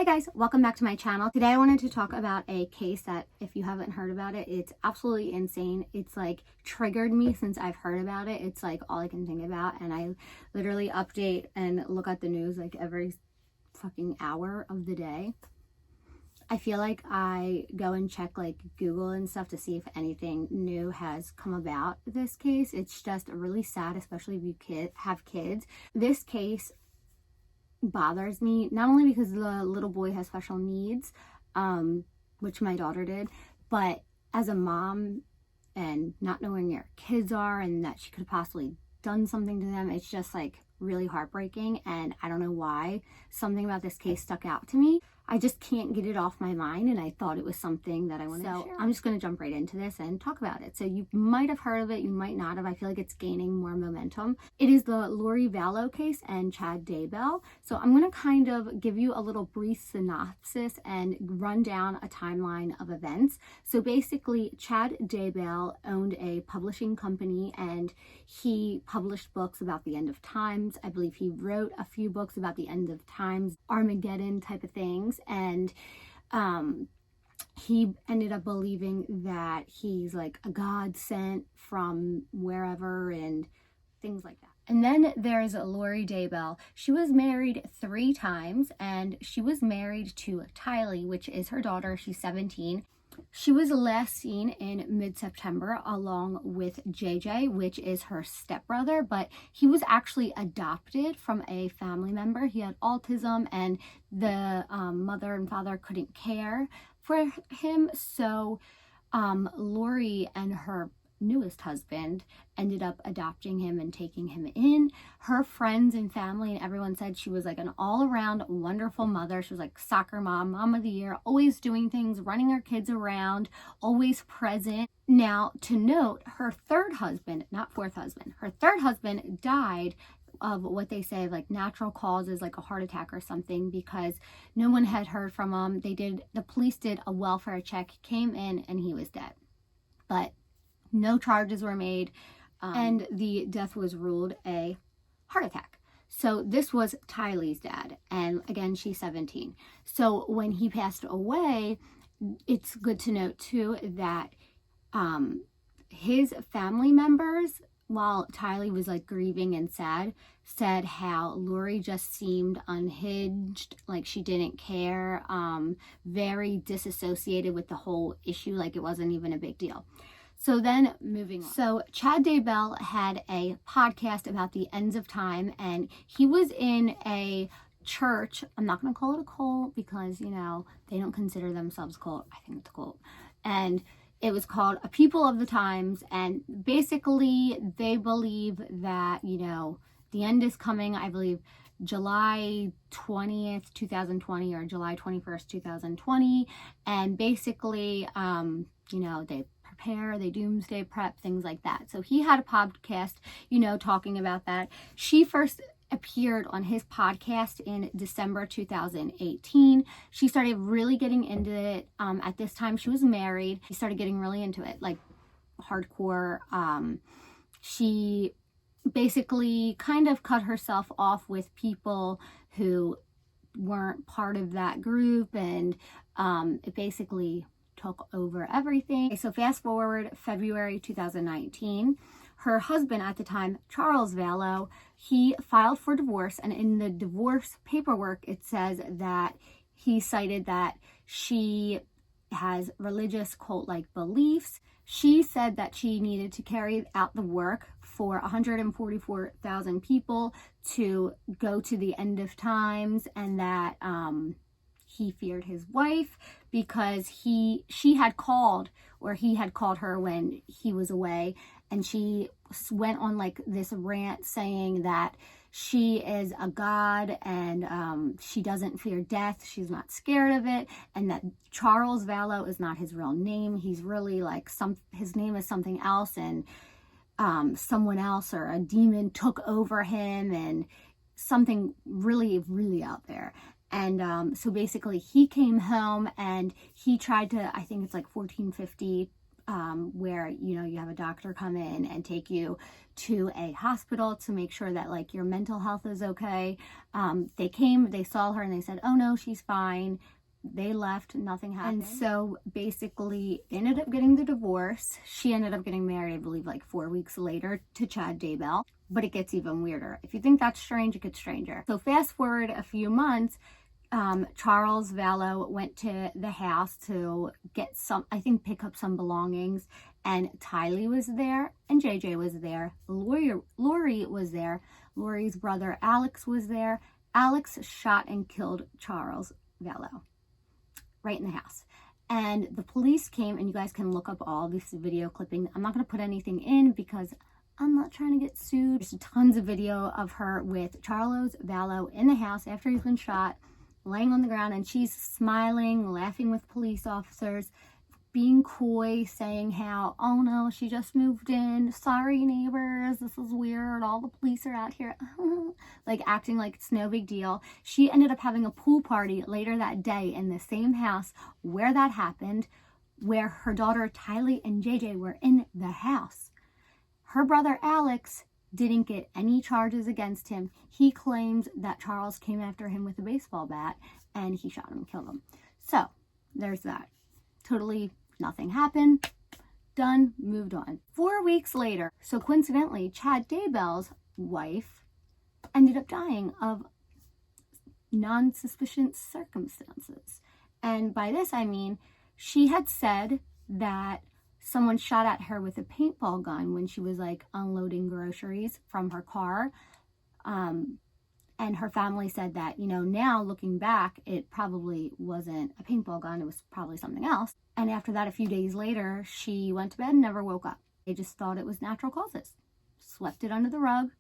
guys, welcome back to my channel. Today I wanted to talk about a case that, if you haven't heard about it, it's absolutely insane. It's like triggered me since I've heard about it. It's like all I can think about, and I literally update and look at the news like every fucking hour of the day. I feel like I go and check like Google and stuff to see if anything new has come about this case. It's just really sad, especially if you have kids. This case bothers me not only because the little boy has special needs, which my daughter did, but as a mom and not knowing where your kids are and that she could have possibly done something to them, it's just like really heartbreaking. And I don't know why something about this case stuck out to me. I just can't get it off my mind, and I thought it was something that I wanted to share. I'm just going to jump right into this and talk about it. So you might have heard of it, you might not have. I feel like it's gaining more momentum. It is the Lori Vallow case and Chad Daybell. So I'm going to kind of give you a little brief synopsis and run down a timeline of events. So basically, Chad Daybell owned a publishing company, and he published books about the end of times. I believe he wrote a few books about the end of times, Armageddon type of things. And he ended up believing that he's like a god sent from wherever and things like that. And then there's Lori Daybell. She was married 3 times, and she was married to Tylee, which is her daughter. She's 17. She was last seen in mid-September along with JJ, which is her stepbrother, but he was actually adopted from a family member. He had autism, and the mother and father couldn't care for him. So Lori and her newest husband ended up adopting him and taking him in. Her friends and family and everyone said she was like an all-around wonderful mother. She was like soccer mom, mom of the year, always doing things, running her kids around, always present. Now, to note, her third husband, not fourth husband, her third husband died of what they say like natural causes, like a heart attack or something, because no one had heard from him. The police did a welfare check, came in, and he was dead. But no charges were made, and the death was ruled a heart attack. So this was Tylee's dad, and again, she's 17. So when he passed away, it's good to note too that his family members, while Tylee was like grieving and sad, said how Lori just seemed unhinged, like she didn't care, very disassociated with the whole issue, like it wasn't even a big deal. So then moving on. So Chad Daybell had a podcast about the ends of time, and he was in a church. I'm not going to call it a cult because, you know, they don't consider themselves a cult. I think it's a cult. And it was called A People of the Times. And basically they believe that, you know, the end is coming. I believe July 20th, 2020 or July 21st, 2020. And basically, you know, they doomsday prep, things like that. So he had a podcast, you know, talking about that. She first appeared on his podcast in December 2018. She started really getting into it. At this time, she was married. She started getting really into it, like hardcore. She basically kind of cut herself off with people who weren't part of that group, and it basically took over everything. So fast forward February 2019, her husband at the time, Charles Vallow, he filed for divorce, and in the divorce paperwork it says that he cited that she has religious cult-like beliefs. She said that she needed to carry out the work for 144,000 people to go to the end of times, and that he feared his wife because he had called her when he was away, and she went on like this rant saying that she is a god and she doesn't fear death, she's not scared of it, and that Charles Vallow is not his real name. He's really like his name is something else, and someone else or a demon took over him, and something really, really out there. And so basically he came home and he tried to, I think it's like 1450 where, you know, you have a doctor come in and take you to a hospital to make sure that like your mental health is okay. They came, they saw her and they said, oh no, she's fine. They left, nothing happened. And so basically ended up getting the divorce. She ended up getting married, I believe, like 4 weeks later to Chad Daybell. But it gets even weirder. If you think that's strange, it gets stranger. So fast forward a few months, Charles Vallow went to the house to get some, I think, pick up some belongings, and Tylee was there and JJ was there. Lori was there. Lori's brother Alex was there. Alex shot and killed Charles Vallow right in the house. And the police came, and you guys can look up all this video clipping. I'm not going to put anything in because I'm not trying to get sued. There's tons of video of her with Charles Vallow in the house after he's been shot, laying on the ground, and she's smiling, laughing with police officers, being coy, saying how, oh no, she just moved in, sorry neighbors, this is weird, all the police are out here, like acting like it's no big deal. She ended up having a pool party later that day in the same house where that happened, where her daughter Tylee and JJ were in the house. Her brother Alex didn't get any charges against him. He claims that Charles came after him with a baseball bat and he shot him and killed him. So there's that. Totally nothing happened. Done. Moved on. 4 weeks later, so coincidentally, Chad Daybell's wife ended up dying of non-suspicious circumstances. And by this I mean she had said that someone shot at her with a paintball gun when she was like unloading groceries from her car. And her family said that, you know, now looking back, it probably wasn't a paintball gun. It was probably something else. And after that, a few days later, she went to bed and never woke up. They just thought it was natural causes. Swept it under the rug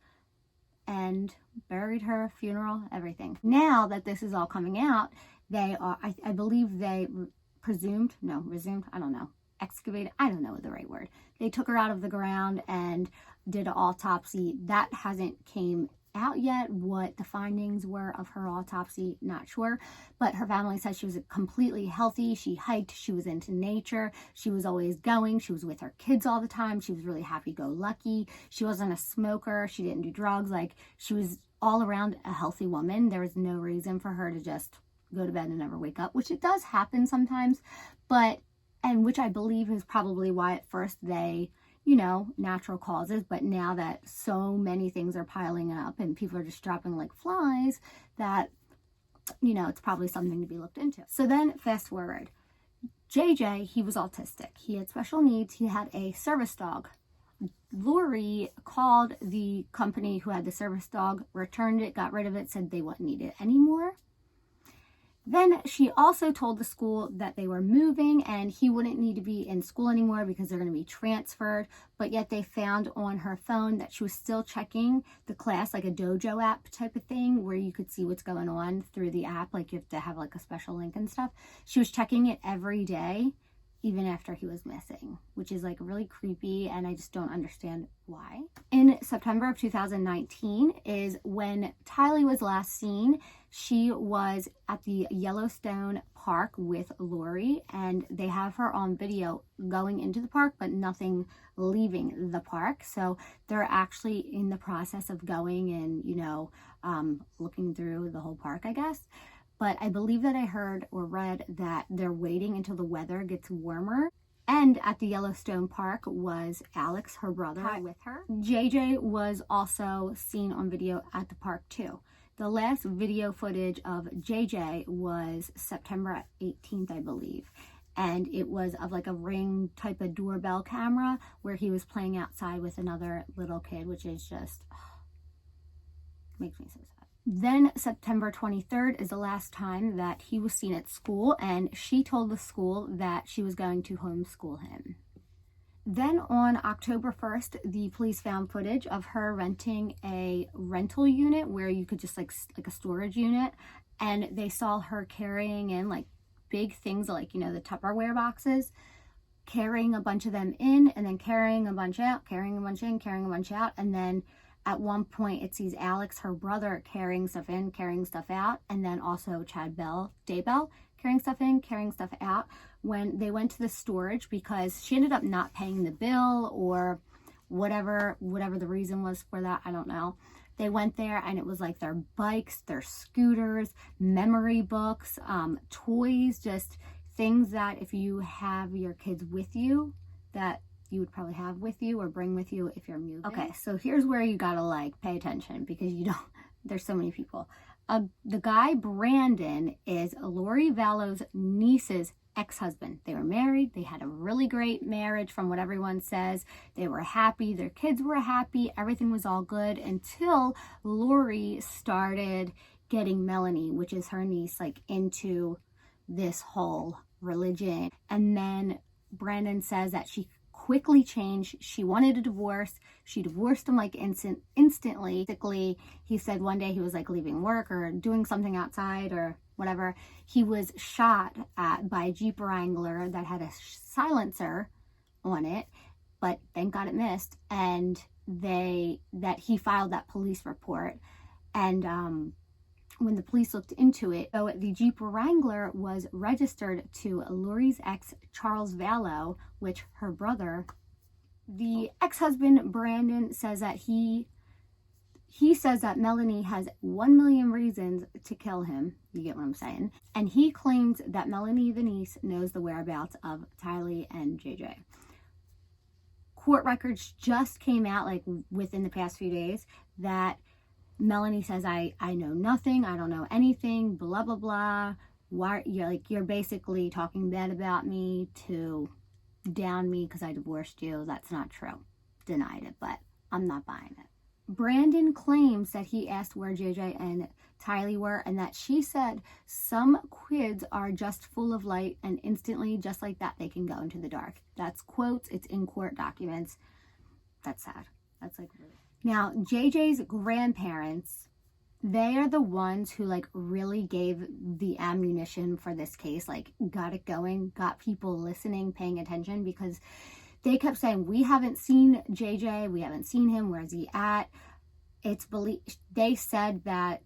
and buried her, funeral, everything. Now that this is all coming out, they are, I believe they resumed, I don't know. Excavated, I don't know the right word. They took her out of the ground and did an autopsy. That hasn't came out yet. What the findings were of her autopsy, not sure. But her family said she was completely healthy. She hiked. She was into nature. She was always going. She was with her kids all the time. She was really happy-go-lucky. She wasn't a smoker. She didn't do drugs. Like, she was all around a healthy woman. There was no reason for her to just go to bed and never wake up, which it does happen sometimes. And which I believe is probably why at first they, you know, natural causes, but now that so many things are piling up and people are just dropping like flies, that, you know, it's probably something to be looked into. So then fast forward, JJ, he was autistic. He had special needs. He had a service dog. Lori called the company who had the service dog, returned it, got rid of it, said they wouldn't need it anymore. Then she also told the school that they were moving and he wouldn't need to be in school anymore because they're going to be transferred. But yet they found on her phone that she was still checking the class, like a dojo app type of thing where you could see what's going on through the app. Like you have to have like a special link and stuff. She was checking it every day, even after he was missing, which is like really creepy, and I just don't understand why. In September of 2019 is when Tylee was last seen. She was at the Yellowstone Park with Lori, and they have her on video going into the park, but nothing leaving the park. So they're actually in the process of going and, you know, looking through the whole park, I guess. But I believe that I heard or read that they're waiting until the weather gets warmer. And at the Yellowstone Park was Alex, her brother, with her. JJ was also seen on video at the park too. The last video footage of JJ was September 18th, I believe. And it was of like a Ring type of doorbell camera where he was playing outside with another little kid, which is just, makes me so sad. Then September 23rd is the last time that he was seen at school, and she told the school that she was going to homeschool him. Then on October 1st, the police found footage of her renting a rental unit where you could just like a storage unit, and they saw her carrying in like big things like, you know, the Tupperware boxes, carrying a bunch of them in and then carrying a bunch out, carrying a bunch in, carrying a bunch out, and then at one point, it sees Alex, her brother, carrying stuff in, carrying stuff out, and then also Chad Daybell carrying stuff in, carrying stuff out. When they went to the storage, because she ended up not paying the bill or whatever the reason was for that, I don't know. They went there and it was like their bikes, their scooters, memory books, toys, just things that if you have your kids with you, that you would probably have with you or bring with you if you're moving. Okay, so here's where you gotta like pay attention, because you don't, there's so many people. The guy, Brandon, is Lori Vallow's niece's ex-husband. They were married. They had a really great marriage from what everyone says. They were happy. Their kids were happy. Everything was all good until Lori started getting Melanie, which is her niece, like into this whole religion. And then Brandon says that she quickly changed. She wanted a divorce. She divorced him like instantly. Basically, he said one day he was like leaving work or doing something outside or whatever. He was shot at by a Jeep Wrangler that had a silencer on it, but thank God it missed. And he filed that police report. And when the police looked into it, so the Jeep Wrangler was registered to Lori's ex, Charles Vallow, which her brother. The ex-husband, Brandon, says that he says that Melanie has 1 million reasons to kill him. You get what I'm saying? And he claims that Melanie, the niece, knows the whereabouts of Tylee and JJ. Court records just came out like within the past few days that Melanie says, I know nothing, I don't know anything, blah, blah, blah. Why, you're basically talking bad about me to down me because I divorced you. That's not true. Denied it, but I'm not buying it. Brandon claims that he asked where JJ and Tylee were and that she said some kids are just full of light and instantly, just like that, they can go into the dark. That's quotes. It's in court documents. That's sad. That's like really. Now, JJ's grandparents, they are the ones who like really gave the ammunition for this case, like got it going, got people listening, paying attention, because they kept saying, we haven't seen JJ, we haven't seen him, where's he at? They said that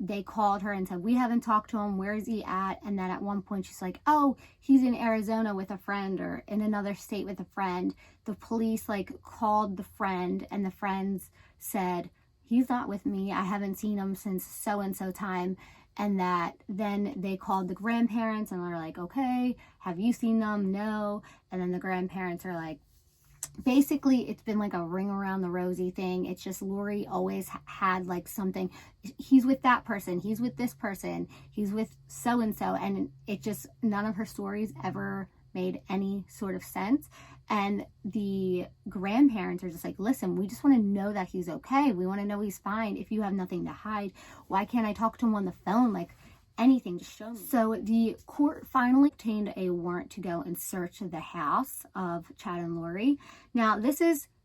they called her and said, we haven't talked to him, where is he at? And then at one point she's like, oh, he's in Arizona with a friend or in another state with a friend. The police like called the friend and the friends said, he's not with me, I haven't seen him since so-and-so time. And that then they called the grandparents and they're like, okay, have you seen them? No. And then the grandparents are like, basically it's been like a ring around the rosy thing. It's just Lori always had like something. He's with that person, he's with this person, he's with so-and-so, and it just, none of her stories ever made any sort of sense. And the grandparents are just like, listen, we just want to know that he's okay. We want to know he's fine. If you have nothing to hide, why can't I talk to him on the phone? Like anything, just show me. So the court finally obtained a warrant to go and search the house of Chad and Lori. Now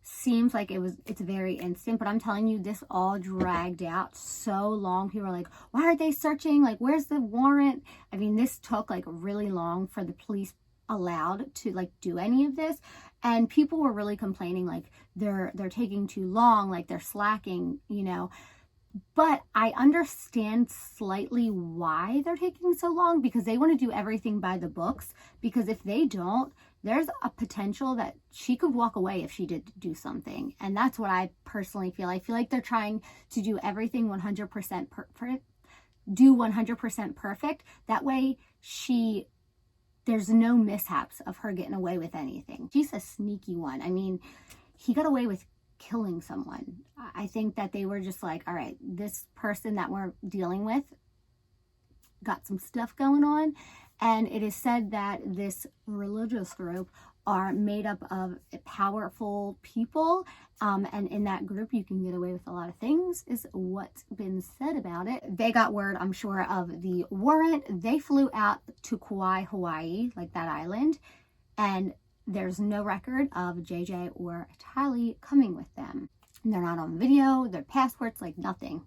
seems like it's very instant, but I'm telling you, this all dragged out so long. People are like, why are they searching? Like, where's the warrant? I mean, this took like really long for the police allowed to like do any of this, and people were really complaining like they're taking too long, like they're slacking, you know. But I understand slightly why they're taking so long, because they want to do everything by the books, because if they don't, there's a potential that she could walk away if she did do something. And that's what I personally feel. I feel like they're trying to do everything 100% do 100% perfect. That way there's no mishaps of her getting away with anything. She's a sneaky one. I mean, he got away with killing someone. I think that they were just like, all right, this person that we're dealing with got some stuff going on. And it is said that this religious group are made up of powerful people. And in that group, you can get away with a lot of things, is what's been said about it. They got word, I'm sure, of the warrant. They flew out to Kauai, Hawaii, like that island. And there's no record of JJ or Tylee coming with them. They're not on video, their passports, like nothing.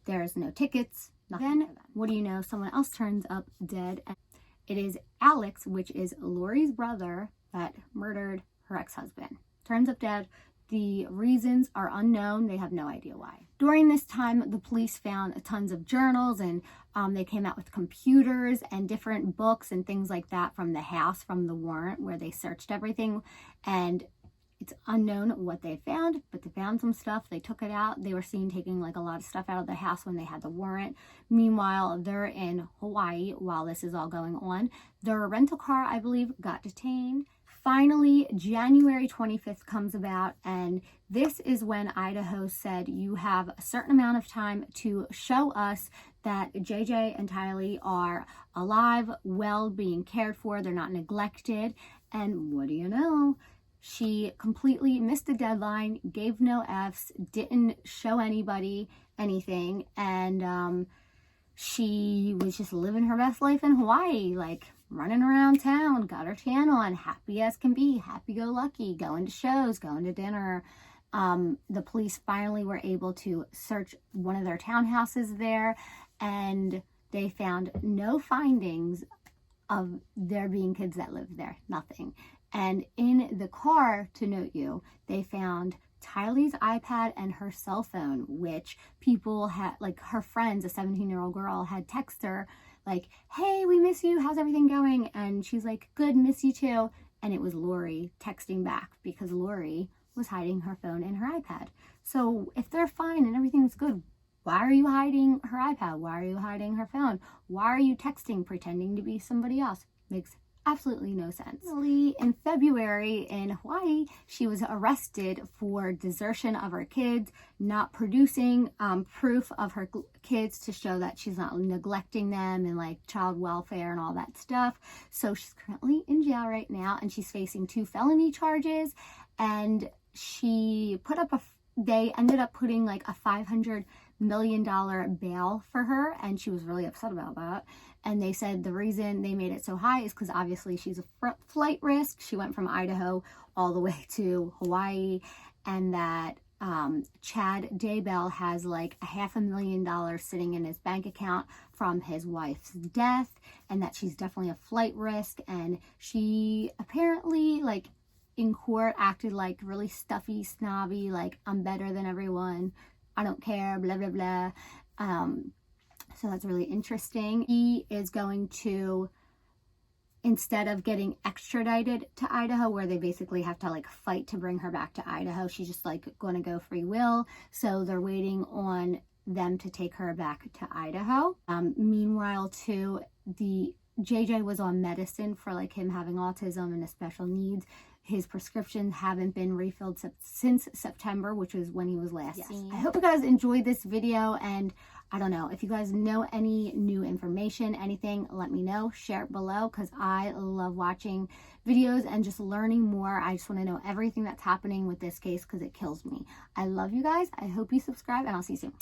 There's no tickets, nothing. Then, what do you know? Someone else turns up dead. It is Alex, which is Lori's brother that murdered her ex-husband. Turns up dead. The reasons are unknown. They have no idea why. During this time, the police found tons of journals, and they came out with computers and different books and things like that from the house, from the warrant where they searched everything. And it's unknown what they found, but they found some stuff. They took it out. They were seen taking like a lot of stuff out of the house when they had the warrant. Meanwhile, they're in Hawaii while this is all going on. Their rental car, I believe, got detained. Finally, January 25th comes about, and this is when Idaho said, you have a certain amount of time to show us that JJ and Tylee are alive, well, being cared for, they're not neglected. And what do you know? She completely missed the deadline, gave no Fs, didn't show anybody anything, and she was just living her best life in Hawaii, like running around town, got her tan on, happy as can be, happy-go-lucky, going to shows, going to dinner. The police finally were able to search one of their townhouses there, and they found no findings of there being kids that lived there, nothing. And in the car, to note you, they found Tylee's iPad and her cell phone, which people had, like her friends, a 17-year-old girl, had texted her like, hey, we miss you, how's everything going? And she's like, good, miss you too. And it was Lori texting back, because Lori was hiding her phone and her iPad. So if they're fine and everything's good, why are you hiding her iPad? Why are you hiding her phone? Why are you texting, pretending to be somebody else? Makes absolutely no sense. In February in Hawaii, she was arrested for desertion of her kids, not producing proof of her kids to show that she's not neglecting them and like child welfare and all that stuff. So she's currently in jail right now, and she's facing 2 felony charges. And she put up they ended up putting like a $500 million bail for her, and she was really upset about that. And they said the reason they made it so high is because obviously she's a flight risk. She went from Idaho all the way to Hawaii, and that Chad Daybell has like $500,000 sitting in his bank account from his wife's death, and that she's definitely a flight risk. And she apparently, like, in court acted like really stuffy, snobby, like, I'm better than everyone, I don't care, blah, blah, blah. So that's really interesting. He is going to, instead of getting extradited to Idaho, where they basically have to like fight to bring her back to Idaho, she's just like going to go free will. So they're waiting on them to take her back to Idaho. Meanwhile, too, the JJ was on medicine for like him having autism and special needs. His prescriptions haven't been refilled since September, which was when he was last seen. I hope you guys enjoyed this video, and I don't know, if you guys know any new information, anything, let me know. Share it below, because I love watching videos and just learning more. I just want to know everything that's happening with this case, because it kills me. I love you guys. I hope you subscribe, and I'll see you soon.